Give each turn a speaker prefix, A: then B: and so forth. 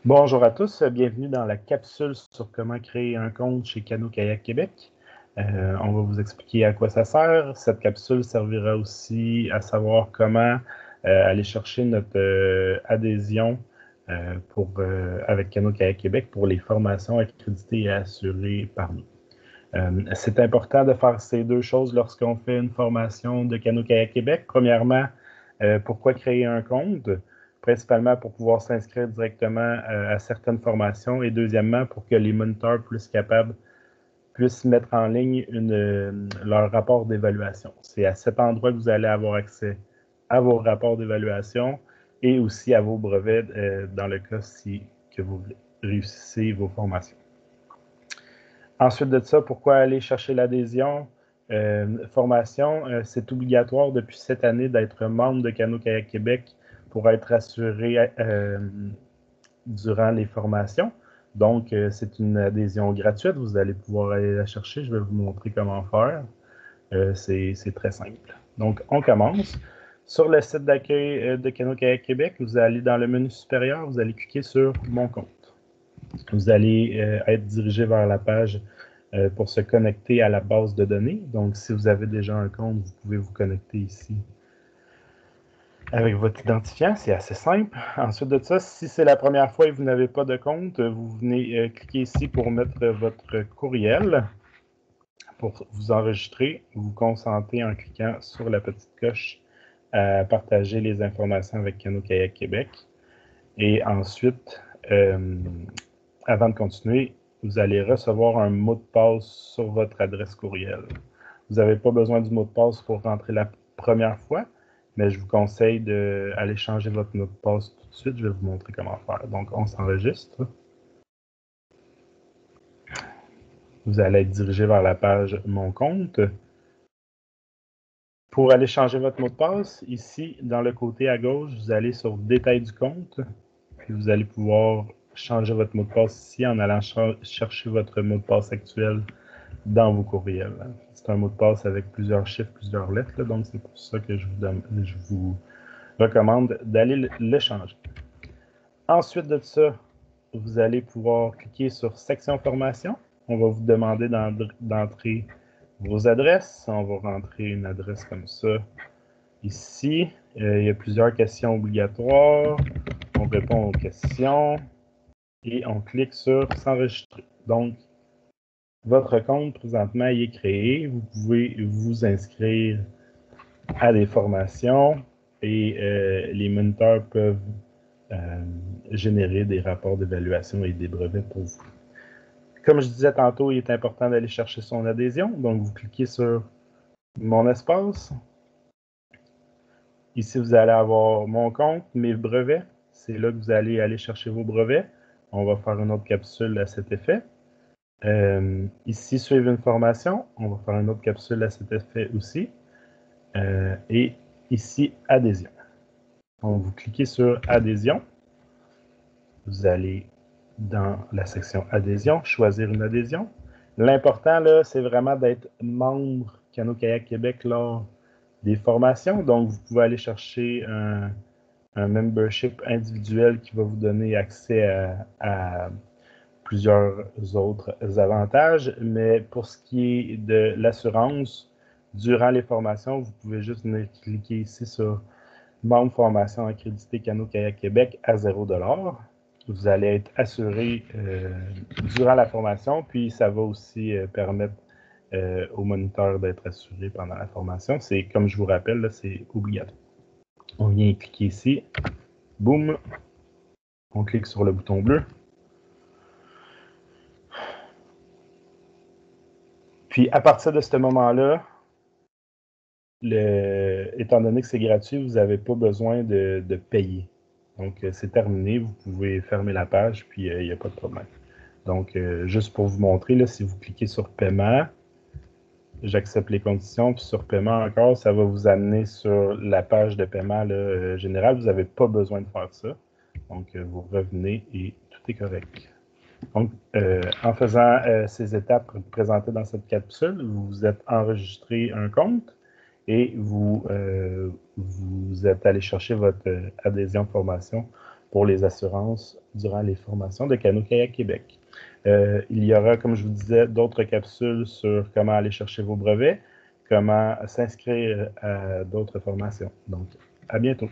A: Bonjour à tous, bienvenue dans la capsule sur comment créer un compte chez Cano-Kayak Québec. On va vous expliquer à quoi ça sert. Cette capsule servira aussi à savoir comment aller chercher notre adhésion avec Cano-Kayak Québec pour les formations accréditées et assurées par nous. C'est important de faire ces deux choses lorsqu'on fait une formation de Cano-Kayak Québec. Premièrement, pourquoi créer un compte? Principalement pour pouvoir s'inscrire directement à certaines formations et deuxièmement, pour que les moniteurs puissent mettre en ligne leur rapport d'évaluation. C'est à cet endroit que vous allez avoir accès à vos rapports d'évaluation et aussi à vos brevets dans le cas que vous réussissez vos formations. Ensuite de ça, pourquoi aller chercher l'adhésion? Formation, c'est obligatoire depuis cette année d'être membre de Cano-Kayak Québec pour être assuré durant les formations. Donc, c'est une adhésion gratuite. Vous allez pouvoir aller la chercher. Je vais vous montrer comment faire. C'est très simple. Donc, on commence. Sur le site d'accueil de Cano-Kayak Québec, vous allez dans le menu supérieur, vous allez cliquer sur « Mon compte ». Vous allez être dirigé vers la page pour se connecter à la base de données. Donc, si vous avez déjà un compte, vous pouvez vous connecter ici avec votre identifiant. C'est assez simple. Ensuite de ça, si c'est la première fois et vous n'avez pas de compte, vous venez cliquer ici pour mettre votre courriel. Pour vous enregistrer, vous vous consentez en cliquant sur la petite coche à partager les informations avec Cano-Kayak Québec. Et ensuite, avant de continuer, vous allez recevoir un mot de passe sur votre adresse courriel. Vous n'avez pas besoin du mot de passe pour rentrer la première fois, mais je vous conseille d'aller changer votre mot de passe tout de suite. Je vais vous montrer comment faire. Donc, on s'enregistre. Vous allez être dirigé vers la page Mon compte. Pour aller changer votre mot de passe, ici, dans le côté à gauche, vous allez sur Détail du compte, puis vous allez pouvoir changer votre mot de passe ici en allant chercher votre mot de passe actuel dans vos courriels. C'est un mot de passe avec plusieurs chiffres, plusieurs lettres, là, donc c'est pour ça que je vous recommande d'aller le changer. Ensuite de ça, vous allez pouvoir cliquer sur Section Formation. On va vous demander d'entrer vos adresses. On va rentrer une adresse comme ça ici. Il y a plusieurs questions obligatoires. On répond aux questions et on clique sur S'enregistrer. Donc, votre compte, présentement, il est créé. Vous pouvez vous inscrire à des formations et les moniteurs peuvent générer des rapports d'évaluation et des brevets pour vous. Comme je disais tantôt, il est important d'aller chercher son adhésion. Donc, vous cliquez sur Mon espace. Ici, vous allez avoir Mon compte, mes brevets. C'est là que vous allez aller chercher vos brevets. On va faire une autre capsule à cet effet. Ici, suivre une formation. On va faire une autre capsule à cet effet aussi. Et ici, adhésion. Donc, vous cliquez sur adhésion. Vous allez dans la section adhésion, choisir une adhésion. L'important, là, c'est vraiment d'être membre Cano-Kayak Québec lors des formations. Donc, vous pouvez aller chercher un membership individuel qui va vous donner accès à plusieurs autres avantages. Mais pour ce qui est de l'assurance, durant les formations, vous pouvez juste venir cliquer ici sur membre formation accrédité Cano-Kayak Québec à 0$. Vous allez être assuré durant la formation, puis ça va aussi permettre aux moniteurs d'être assurés pendant la formation. C'est, comme je vous rappelle, c'est obligatoire. On vient cliquer ici, boum, on clique sur le bouton bleu. Puis à partir de ce moment-là, étant donné que c'est gratuit, vous n'avez pas besoin de payer. Donc, c'est terminé, vous pouvez fermer la page, puis il n'y a pas de problème. Donc, juste pour vous montrer, là, si vous cliquez sur paiement, j'accepte les conditions, puis sur paiement encore, ça va vous amener sur la page de paiement là, générale. Vous n'avez pas besoin de faire ça. Donc, vous revenez et tout est correct. Donc, en faisant ces étapes présentées dans cette capsule, vous êtes enregistré un compte et vous êtes allé chercher votre adhésion formation pour les assurances durant les formations de Canoë-Kayak Québec. Il y aura, comme je vous disais, d'autres capsules sur comment aller chercher vos brevets, comment s'inscrire à d'autres formations. Donc, à bientôt.